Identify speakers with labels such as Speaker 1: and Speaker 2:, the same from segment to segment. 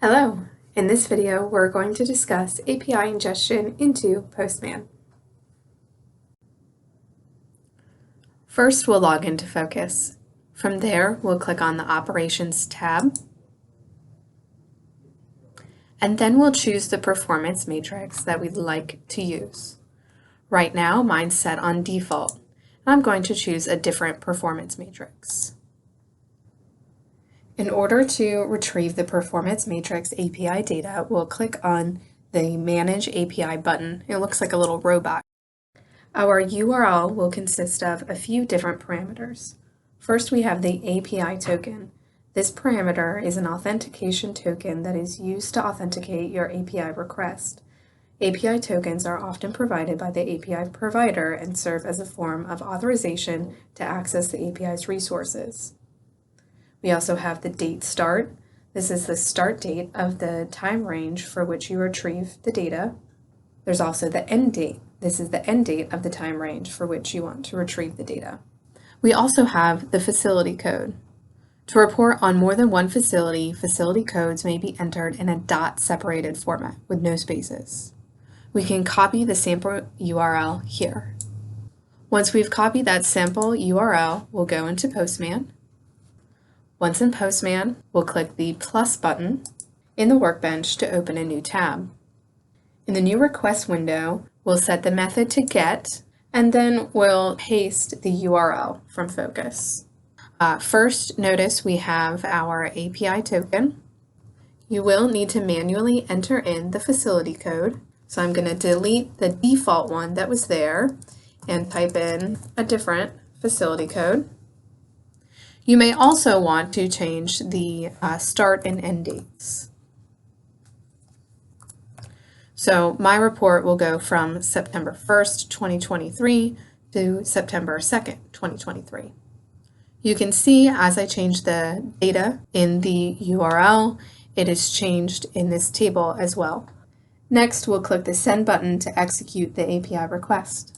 Speaker 1: Hello! In this video, we're going to discuss API ingestion into Postman. First, we'll log into Focus. From there, we'll click on the Operations tab, and then we'll choose the performance matrix that we'd like to use. Right now, mine's set on default, and I'm going to choose a different performance matrix. In order to retrieve the Performance Matrix API data, we'll click on the Manage API button. It looks like a little robot. Our URL will consist of a few different parameters. First, we have the API token. This parameter is an authentication token that is used to authenticate your API request. API tokens are often provided by the API provider and serve as a form of authorization to access the API's resources. We also have the date start. This is the start date of the time range for which you retrieve the data. There's also the end date. This is the end date of the time range for which you want to retrieve the data. We also have the facility code. To report on more than one facility, facility codes may be entered in a dot-separated format with no spaces. We can copy the sample URL here. Once we've copied that sample URL, we'll go into Postman. Once in Postman, we'll click the plus button in the workbench to open a new tab. In the new request window, we'll set the method to get, and then we'll paste the URL from Focus. First, notice we have our API token. You will need to manually enter in the facility code. So I'm going to delete the default one that was there and type in a different facility code. You may also want to change the start and end dates. So my report will go from September 1st, 2023 to September 2nd, 2023. You can see as I change the data in the URL, it is changed in this table as well. Next, we'll click the Send button to execute the API request.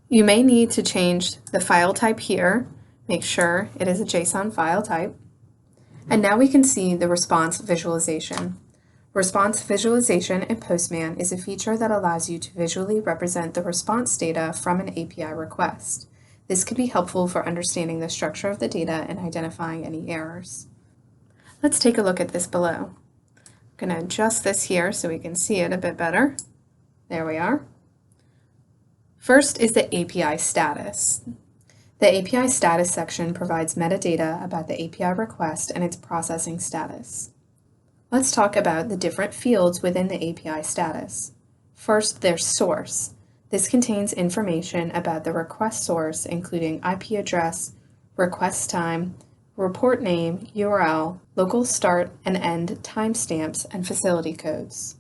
Speaker 1: You may need to change the file type here. Make sure it is a JSON file type. And now we can see the response visualization. Response visualization in Postman is a feature that allows you to visually represent the response data from an API request. This could be helpful for understanding the structure of the data and identifying any errors. Let's take a look at this below. I'm going to adjust this here so we can see it a bit better. There we are. First is the API status. The API status section provides metadata about the API request and its processing status. Let's talk about the different fields within the API status. First, there's source. This contains information about the request source, including IP address, request time, report name, URL, local start and end timestamps, and facility codes.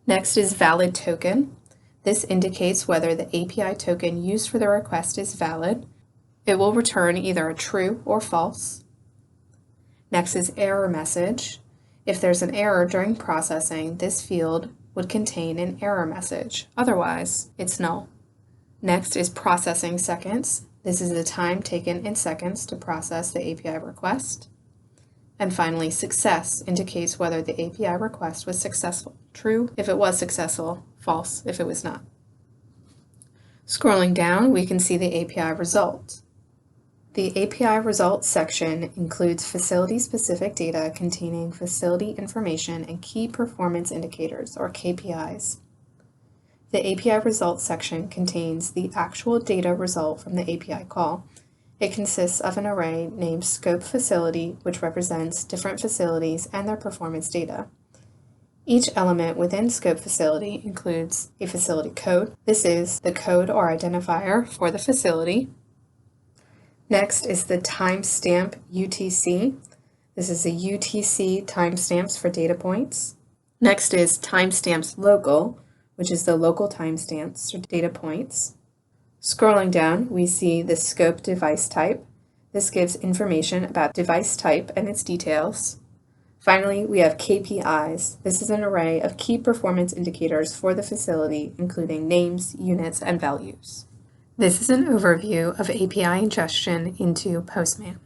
Speaker 1: Next is valid token. This indicates whether the API token used for the request is valid. It will return either a true or false. Next is error message. If there's an error during processing, this field would contain an error message. Otherwise, it's null. Next is processing seconds. This is the time taken in seconds to process the API request. And finally, success indicates whether the API request was successful. True if it was successful, false if it was not. Scrolling down, we can see the API result. The API results section includes facility-specific data containing facility information and key performance indicators, or KPIs. The API results section contains the actual data result from the API call. It consists of an array named Scope Facility, which represents different facilities and their performance data. Each element within Scope Facility includes a facility code. This is the code or identifier for the facility. Next is the timestamp UTC. This is a UTC timestamps for data points. Next is timestamps local, which is the local timestamps or data points. Scrolling down, we see the scope device type. This gives information about device type and its details. Finally, we have KPIs. This is an array of key performance indicators for the facility, including names, units, and values. This is an overview of API ingestion into Postman.